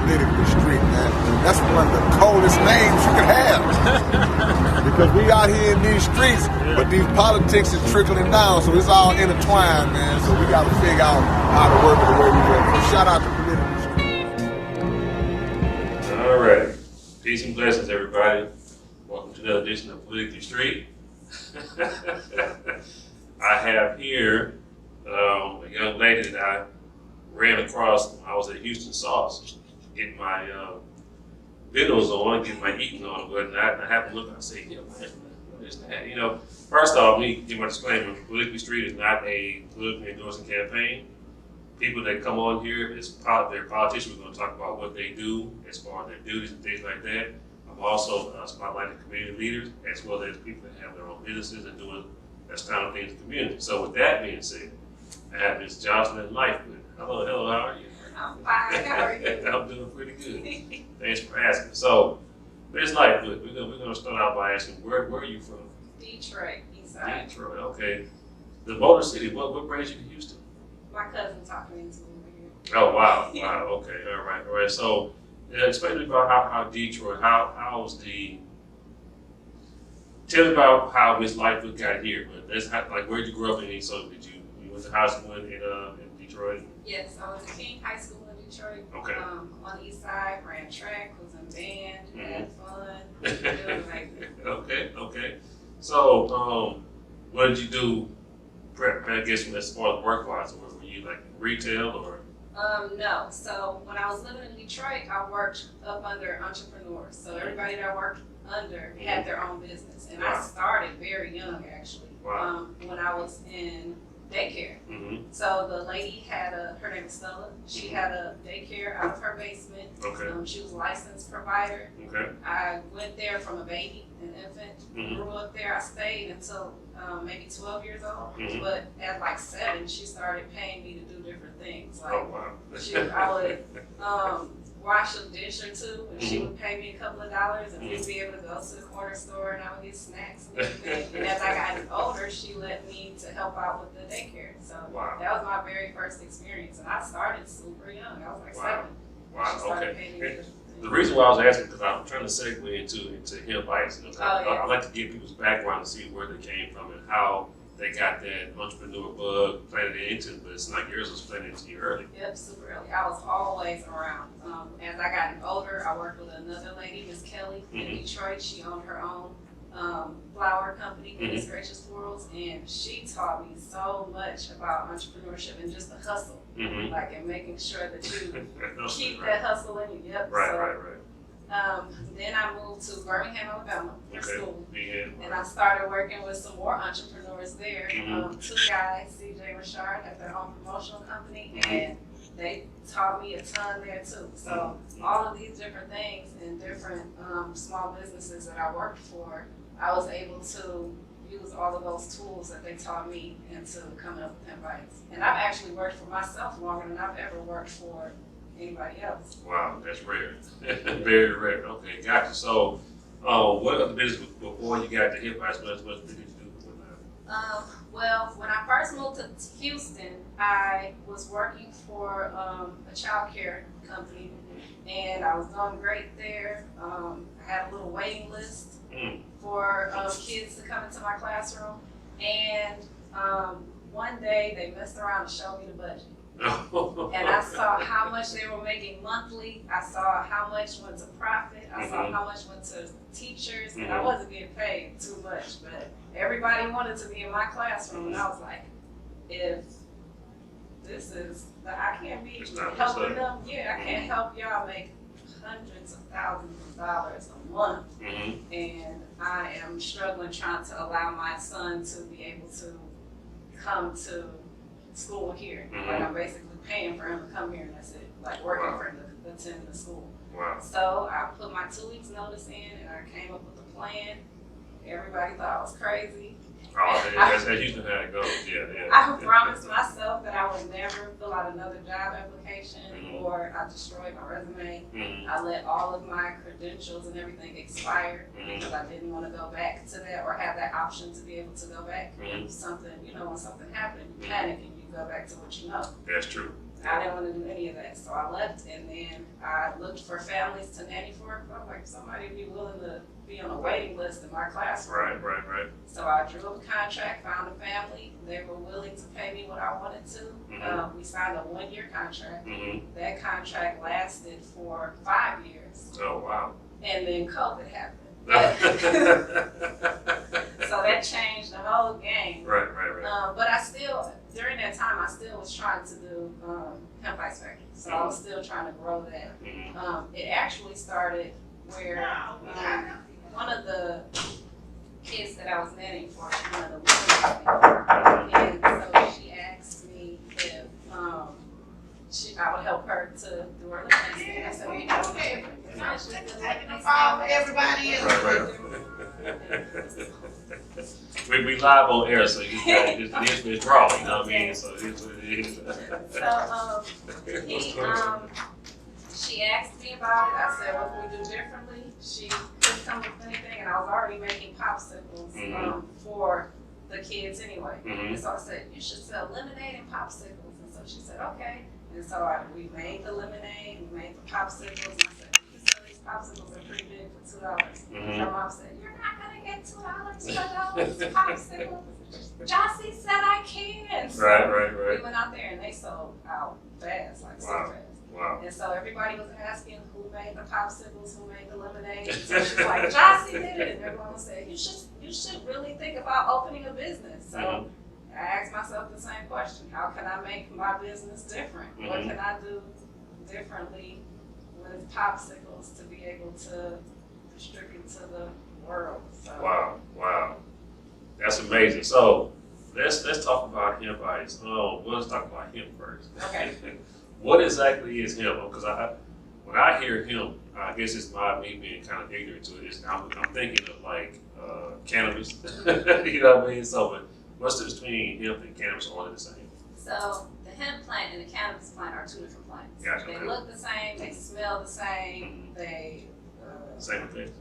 politically street, man. That's one of the coldest names you can have. Because we out here in these streets, but these politics is trickling down, so it's all intertwined, man. So we got to figure out how to work it the way we work. So shout out to politically street. All right. Peace and blessings, everybody. Welcome to another edition of Politically Street. I have here a young lady that I ran across. I was at Houston Sauce getting my videos on, getting my eating on and whatnot. And I happened to look and I say, yeah, man, what is that? You know, first off, let me give my disclaimer. Politically Street is not a politically endorsing campaign. People that come on here, they're politicians. We're going to talk about what they do as far as their duties and things like that. I'm also spotlighting community leaders as well as people that have their own businesses and doing that kind of things in the community. So with that being said, I have Ms. Joclyn Litefoot. Hello, how are you? I'm fine. How are you? I'm doing pretty good. Thanks for asking. So, Ms. Litefoot, we're going to start out by asking, where are you from? Detroit, east side. Detroit, okay. The Motor City, what brings you to Houston? My cousin talked me into moving here. Oh, wow, okay, all right. So, explain to me about how Detroit, how was tell me about how Ms. Litefoot got here. But that's like, where did you grow up in? So, you went to high school in Detroit? Yes, I was at King High School in Detroit. Okay. On the east side, ran track, was in band, had fun. It was like, Okay. So, what did you do, I guess, as far as work-wise? Were you like retail or? No. So when I was living in Detroit, I worked up under entrepreneurs. So everybody that I worked under had their own business. And I started very young, actually. Wow. When I was in daycare. So the lady had her name is Stella. She had a daycare out of her basement. Okay. She was a licensed provider. Okay. I went there from a baby, an infant, grew up there. I stayed until maybe 12 years old. But at like 7, she started paying me to do different things. Like, oh, wow. I would wash a dish or two, and she would pay me a couple of dollars, and we'd be able to go to the corner store, and I would get snacks and everything. And as I got older, she let me to help out with the daycare. So that was my very first experience, and I started super young. I was like 7. Wow. She started paying me The reason why I was asking, because I'm trying to segue into Hemp Ice. You know, I like to get people's background to see where they came from and how they got that entrepreneur bug planted into, but it's not yours, was planted into you early. Yep, super early. I was always around. As I got older, I worked with another lady, Miss Kelly, in Detroit. She owned her own flower company, Goodness Gracious Florals, and she taught me so much about entrepreneurship and just the hustle, like, and making sure that you keep that hustle in you. Yep. Right. Then I moved to Birmingham, Alabama for school, Yeah. and I started working with some more entrepreneurs there. 2 guys, CJ and Rashard, had their own promotional company, and they taught me a ton there too. So all of these different things and different small businesses that I worked for, I was able to use all of those tools that they taught me into coming up with Hemp Ice. And I've actually worked for myself longer than I've ever worked for anybody else. Wow, that's rare. Very rare. Okay, gotcha. So, what other business before you got to Hemp Ice? What did you do before that? Well, when I first moved to Houston, I was working for a child care company, and I was doing great there. I had a little waiting list for kids to come into my classroom, and one day they messed around and showed me the budget. And I saw how much they were making monthly. I saw how much went to profit. I saw how much went to teachers, and I wasn't getting paid too much, but everybody wanted to be in my classroom, and I was like, if this is, I can't be helping them. Yeah, I can't help y'all make hundreds of thousands of dollars a month, and I am struggling trying to allow my son to be able to come to school here. Like, I'm basically paying for him to come here, and that's it. Like, working for him to attend the school. So I put my 2 weeks notice in, and I came up with a plan. Everybody thought I was crazy. Oh, that's usually how it goes. Yeah. I promised myself that I would never fill out another job application or I destroyed my resume. I let all of my credentials and everything expire because I didn't want to go back to that or have that option to be able to go back. Something, when something happened, you panic and you go back to what you know. That's true. I didn't want to do any of that. So I left, and then I looked for families to nanny for. I'm like, somebody be willing to be on a waiting list in my classroom. Right. So I drew up a contract, found a family. They were willing to pay me what I wanted to. We signed a 1-year contract. That contract lasted for 5 years. Oh, wow. And then COVID happened. So that changed the whole game. Right. But I still, during that time, I still was trying to do Hemp Ice Factory. So I was still trying to grow that. It actually started where one of the kids that I was nannying for, she wanted to live with me. And so she asked me if I would help her to do her lemonade stand. I said, well, you know, okay. Everybody We live on air, so you got it's raw, you know what I mean? So it is what it is. So she asked me about it. I said, what can we do differently? She couldn't come up with anything, and I was already making popsicles for the kids anyway. And so I said, you should sell lemonade and popsicles. And so she said, okay. And so we made the lemonade, we made the popsicles, and I said, you can sell these popsicles, they're pretty big for $2. My mom said, you're not gonna get $2 for those popsicles. Jossie said I can. So Right. we went out there and they sold out fast, like so fast. Wow. And so everybody was asking who made the popsicles, who made the lemonade. So she's like, Jossie did it. And everyone was saying, you should really think about opening a business. So I asked myself the same question. How can I make my business different? What can I do differently with popsicles to be able to distribute to the world? So. Wow. That's amazing. So let's talk about hemp ice. Let's talk about hemp first. Okay. What exactly is hemp? Because when I hear hemp, I guess it's me being kind of ignorant to it. I'm thinking of like cannabis. You know what I mean? So, what's the difference between hemp and cannabis? Or are they the same? So the hemp plant and the cannabis plant are two different plants. Gotcha. They look the same. They smell the same. They same thing.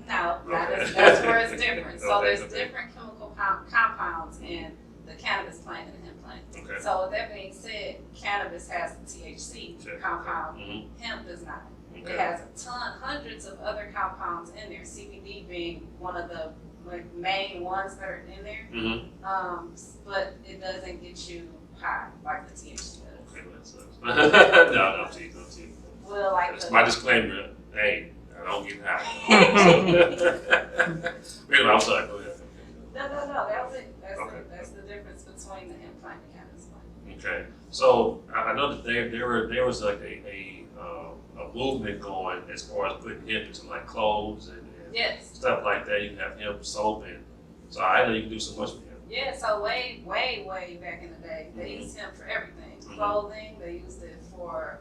no, Okay. that's where it's different. So Okay, there's different chemical compounds in the cannabis plant and the hemp plant. Okay. So with that being said, cannabis has the THC compound. Hemp does not. Okay. It has hundreds of other compounds in there. CBD being one of the main ones that are in there. But it doesn't get you high like the THC does. Okay, that sucks. No, I'm teasing. Well, like that's my disclaimer. Hey, I don't get high. Anyway, I'm sorry. Go ahead. No. That was it. Okay. That's the difference between the hemp plant and the cannabis plant. Okay, so I know that there was like a movement going as far as putting hemp into like clothes and Yes. stuff like that. You can have hemp soap, and so I know you can do so much with hemp. Yeah, so way back in the day, they used hemp for everything. Clothing, they used it for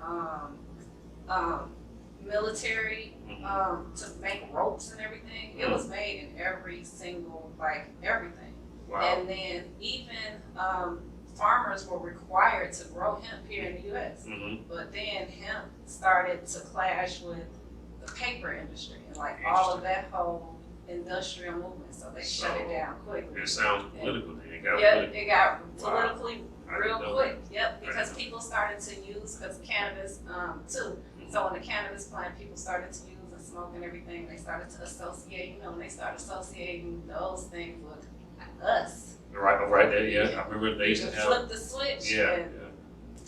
military, to make ropes and everything. It was made in every single, everything. Wow. And then even farmers were required to grow hemp here in the U.S. But then hemp started to clash with the paper industry and all of that whole industrial movement. So they shut it down quickly. It sounds political. Then It got politically real quick. That. Because people started to use cannabis too. So when the cannabis plant, people started to use and smoke and everything. They started to associate. When they started associating those things with us. Right there. Yeah, I remember they used to have. Flip the switch. Yeah. And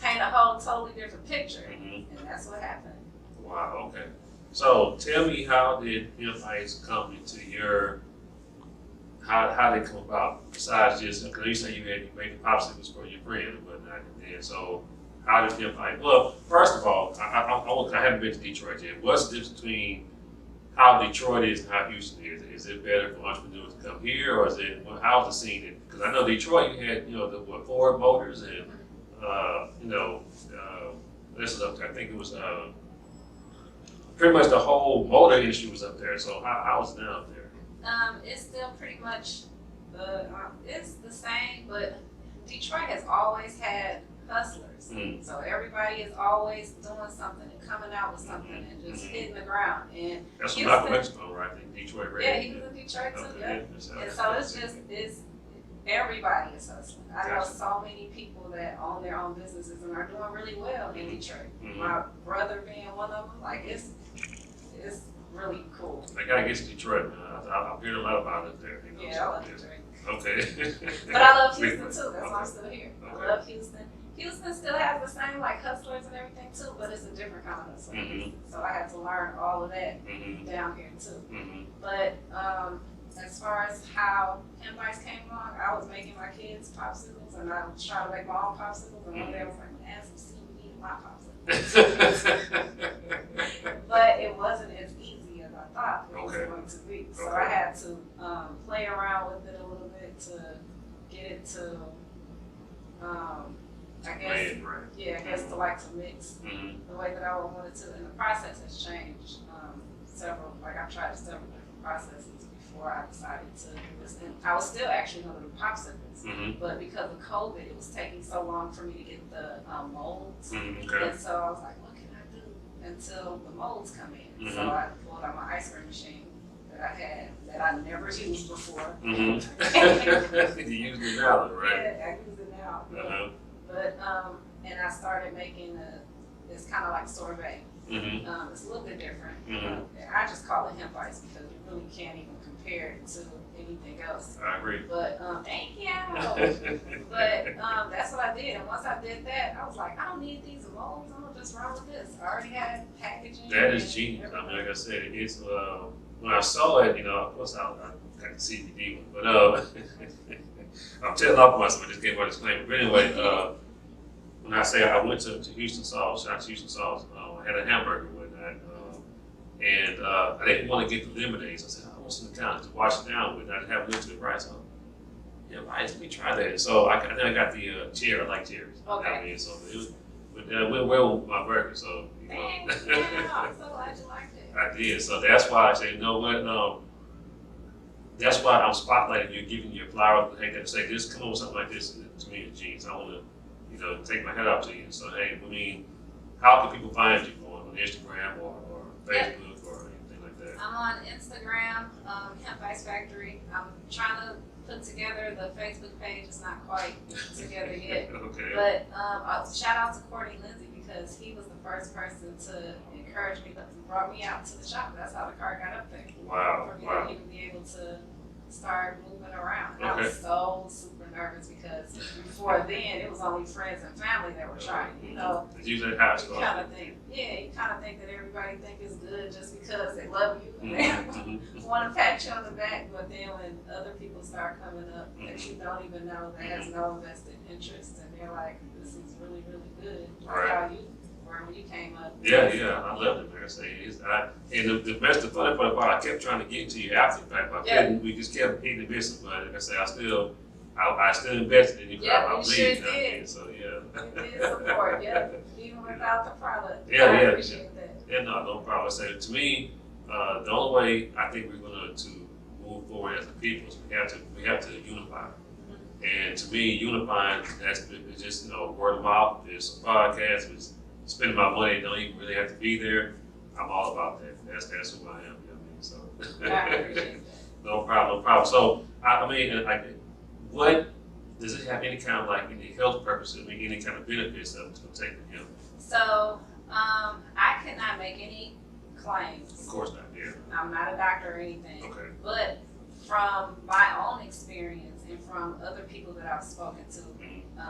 paint a whole totally different picture. And that's what happened. Wow. Okay. So tell me, how did Hemp Ice come into your? How did it come about? Besides just, because you say you made popsicles for your friend and whatnot, and then so how did Hemp Ice? Well, first of all, I haven't been to Detroit yet. What's the difference between how Detroit is and how Houston is? Is it better for entrepreneurs to come here, or is it? How's the scene? Because I know Detroit, you had the Ford Motors and this is up there. I think it was pretty much the whole motor industry was up there. So how was it down there? It's still pretty much it's the same, but Detroit has always had hustlers. So everybody is always doing something and coming out with something and just hitting the ground. And that's what Malcolm X, right? I think Detroit. Yeah, he was in Detroit too. Yeah. And so it's Everybody is hustling. I know Gotcha. so many people that own their own businesses and are doing really well in Detroit. Mhm. My brother being one of them, like it's really cool. I gotta get to Detroit, man. I've heard a lot about it there. You know, Yeah, I love Detroit. Okay. But I love Houston too. That's why I'm still here. Okay. I love Houston. Houston still has the same like hustlers and everything too, but it's a different kind of hustler. Mhm. So I had to learn all of that Mhm. down here too. Mhm. But as far as how Hemp Ice came along, I was making my kids popsicles and I was trying to make my own popsicles, and one day I was like, add some CBD in my popsicles. But it wasn't as easy as I thought it was Okay. going to be. So Okay. I had to play around with it a little bit to get it to, I guess, Right. yeah, I guess to like to mix Mhm. the way that I would want it to. And the process has changed I've tried several different processes before I decided to do this. And I was still actually going to do popsicles, Mhm. but because of COVID, it was taking so long for me to get the molds. Mhm. Okay. And so I was like, what can I do until the molds come in? Mhm. So I pulled out my ice cream machine that I had that I never used before. Mhm. You used it now, right? Yeah, I use it now. Uh-huh. But and I started making it's kind of like sorbet. Mhm. It's a little bit different. Mhm. I just call it hemp ice because you really can't even compare it to anything else. I agree. But thank you. But that's what I did, and once I did that, I was like, I don't need these molds. I'm gonna just run with this. I already had packaging. That is and genius. I mean, everything. like I said, it's when I saw it, of course I got the CBD one, but I'm telling off myself. I just gave my disclaimer. But anyway, when I say I went to Houston Sauce, shout out to Houston Sauce, I had a hamburger one night, and I didn't want to get the lemonade. So I said, I want some kind to wash it down with. I didn't have limited rice. So yeah, rice. Let me try that. So then I got the cherry. I like cherries. Okay. I mean, so it was, but went well with my burger. So Thank you. I'm so glad you liked it. I did. So that's why I said, you know what? That's why I'm spotlighting you, giving you a flower. Hey, that say this, come on with something like this. To me, it's genius. I want to, take my head off to you. So hey, I mean, how can people find you on Instagram or Facebook or anything like that? I'm on Instagram, Hemp Ice Factory. I'm trying to put together the Facebook page. It's not quite together yet. Okay. But shout out to Courtney Lindsay because he was the first person to encourage me, brought me out to the shop. That's how the car got up there. Wow. For me Wow. to even be able to start moving around. And I Okay. was so super nervous because before then it was only friends and family that were trying, It's usually how it's You going. kind of think, you kind of think that everybody think it's good just because they love you and Mhm. they want to pat you on the back. But then when other people start coming up that you don't even know, that has no invested interest, and they're like, "This is really, really good." Like Right. how you were when you came up. Yeah, I love it, man. And the funny part about it, I kept trying to get to you after the fact, but I couldn't. We just kept hitting the missing. But like I say, I still invested in you. Yeah, I you believe sure in you. did. So yeah. You did support, even without the product. Yeah, I yeah. appreciate that. Yeah, no problem. So to me, the only way I think we're going to move forward as a people is we have to unify. And to me, unifying that's just word of mouth. It's a podcast. It's spending my money. Don't even really have to be there. I'm all about that. That's who I am. You know what I mean? So I appreciate that. no problem. So I mean, what does it have any kind of any health purposes? I mean, any kind of benefits of taking hemp? So, I cannot make any claims. Of course not. Yeah. I'm not a doctor or anything. Okay. But from my own experience and from other people that I've spoken to,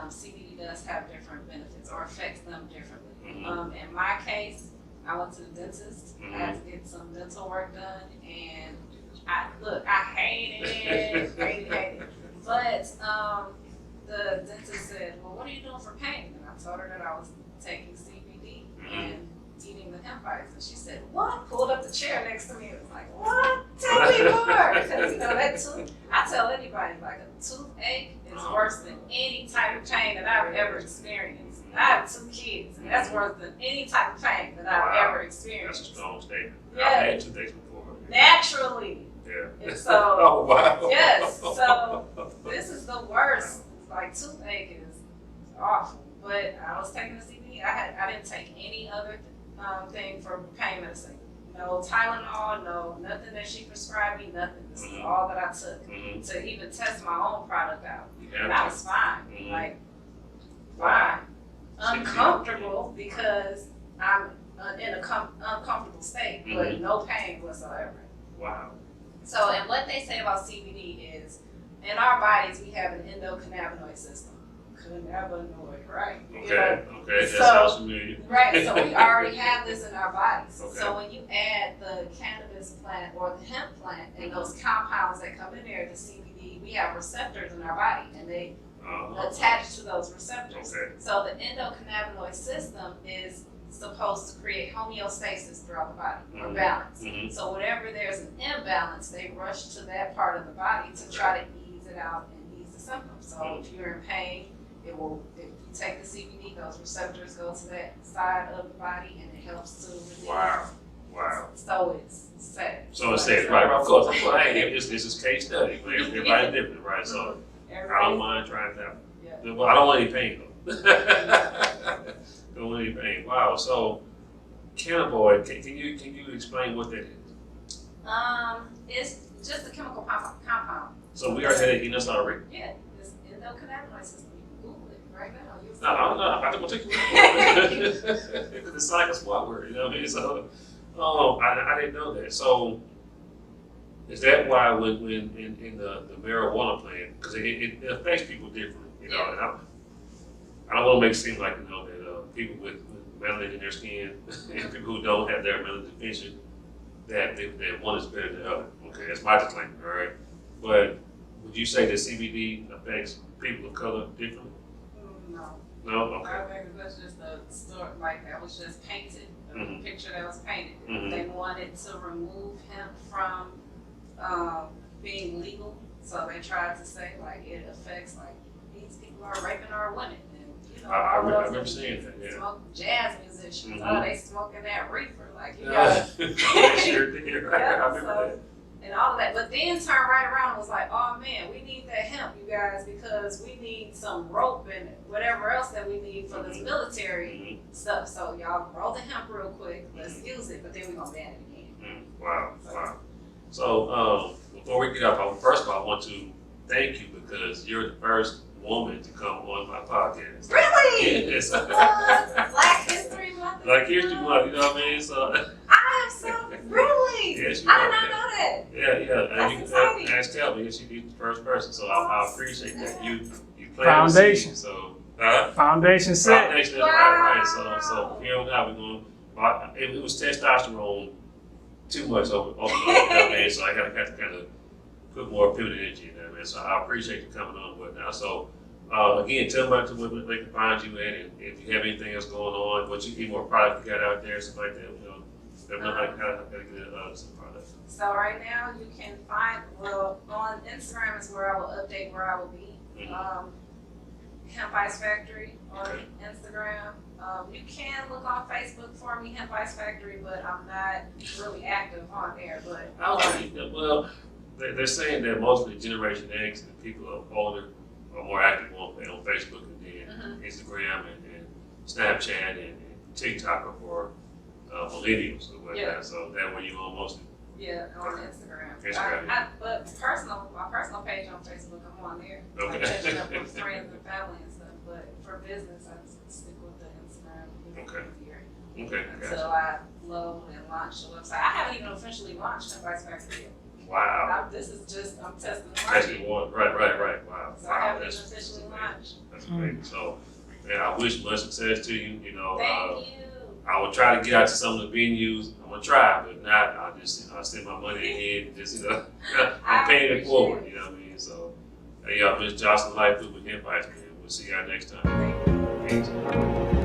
CBD does have different benefits or affects them differently. Mhm. In my case, I went to the dentist. Mhm. I had to get some dental work done, and I hated it. But the dentist said, "Well, what are you doing for pain?" And I told her that I was taking CBD and eating the hemp ice, and she said, "What?" Pulled up the chair next to me and was like, "What? Tell me more." Because I tell anybody, like a toothache is worse than any type of pain that I've ever experienced. I have 2 kids, and that's worse than any type of pain that I've ever That's a experienced. strong statement. Yeah. I've had 2 days before. Naturally. Yeah. And so, Oh wow. yes, so this is the worst. Like toothache is awful. But I was taking the CBD. I didn't take any other thing for pain medicine. no Tylenol, no nothing that she prescribed me, nothing. This is all that I took to even test my own product out. And I was fine, like fine, uncomfortable because I'm in a uncomfortable state, but no pain whatsoever. Wow. So, and what they say about CBD is, in our bodies we have an endocannabinoid system. Cannabinoid, right? Okay, okay, that sounds familiar. Right, so we already have this in our bodies. Okay. So when you add the cannabis plant or the hemp plant and those compounds that come in there, the CBD, we have receptors in our body and they attach to those receptors. Okay. So the endocannabinoid system is supposed to create homeostasis throughout the body, or balance. So whenever there's an imbalance, they rush to that part of the body to try to ease it out and ease the symptoms. So if you're in pain, it will, if you take the CBD, those receptors go to that side of the body and it helps to relieve. Wow. So it's safe. So it's safe, right? Of course. Hey, this is case study. Everybody's different, right? So I don't mind trying that. Yeah. Well, I don't want any pain though. Don't want any pain. Wow. So cannabinoid, can you explain what that is? It's just a chemical compound. So we are heading us already. Yeah, it's endocannabinoid system. Google it right now. No, I'm going to take it. Because it's like a SWAT word, you know what I mean? So, I didn't know that. So, is that why when in the marijuana plant, because it affects people differently, you know? And I don't want to make it seem like, you know, that people with melanin in their skin and people who don't have their melanin deficient, that one is better than the other. Okay, that's my disclaimer, all right? But would you say that CBD affects people of color differently? No. No? Okay. I think that's just a story, like that was just painted, a picture that was painted. They wanted to remove hemp from being legal, so they tried to say like it affects, like these people are raping our women. And, you know, I remember seeing that, yeah. Smoke jazz musicians, they smoking that reefer, like you gotta. Sure did, right? I remember that. And all of that, but then turned right around and was like, oh man, we need that hemp, you guys, because we need some rope and whatever else that we need for this military stuff. So y'all roll the hemp real quick, let's use it, but then we're gonna ban it again. Wow. So before we get up, first of all, I want to thank you because you're the first woman to come on my podcast. Really? Yes. Black History Month. Black History Month, you know what I mean? So I am so really. Yes, I did not know that. Yeah. That's And exciting. ask Kelby, she's the first person, so I appreciate that. You planted Foundation. the seed, so Foundation set. foundation is right. So here on out we're going. It was testosterone too much over, you know what I mean? So I got to kind of put more feminine energy in there, man. So I appreciate you coming on with now. So again, tell them about the women they can find you at, and if you have anything else going on, what you need more product you got out there, something like that. You know, let them know how to get some products. So right now you can find, well, on Instagram is where I will update where I will be. Hemp Ice Factory on Instagram. You can look on Facebook for me, Hemp Ice Factory, but I'm not really active on there. But Well, they're saying that mostly Generation X and people are older are more active on Facebook and then Instagram and Snapchat and TikTok are for millennials or whatnot. So that way you're on mostly. Yeah, on Instagram. But my personal page on Facebook, I'm on there. Okay. I'm catching up with friends and family and stuff. But for business, I stick with the Instagram. Okay. Until I load and launch the website. I haven't even officially launched Hemp Ice Factory yet. Wow. I'm testing the Testing market. one. Right. Wow. So I haven't even officially launched. That's great. So, man, I wish much success to you. You know, Thank you. I will try to get out to some of the venues. I'm gonna try, but not. I'll just send my money ahead and just I'm paying it forward. You know what I mean? So, hey, y'all, Miss Joclyn Litefoot with Hemp Ice, man. We'll see y'all next time. Thank you. Peace.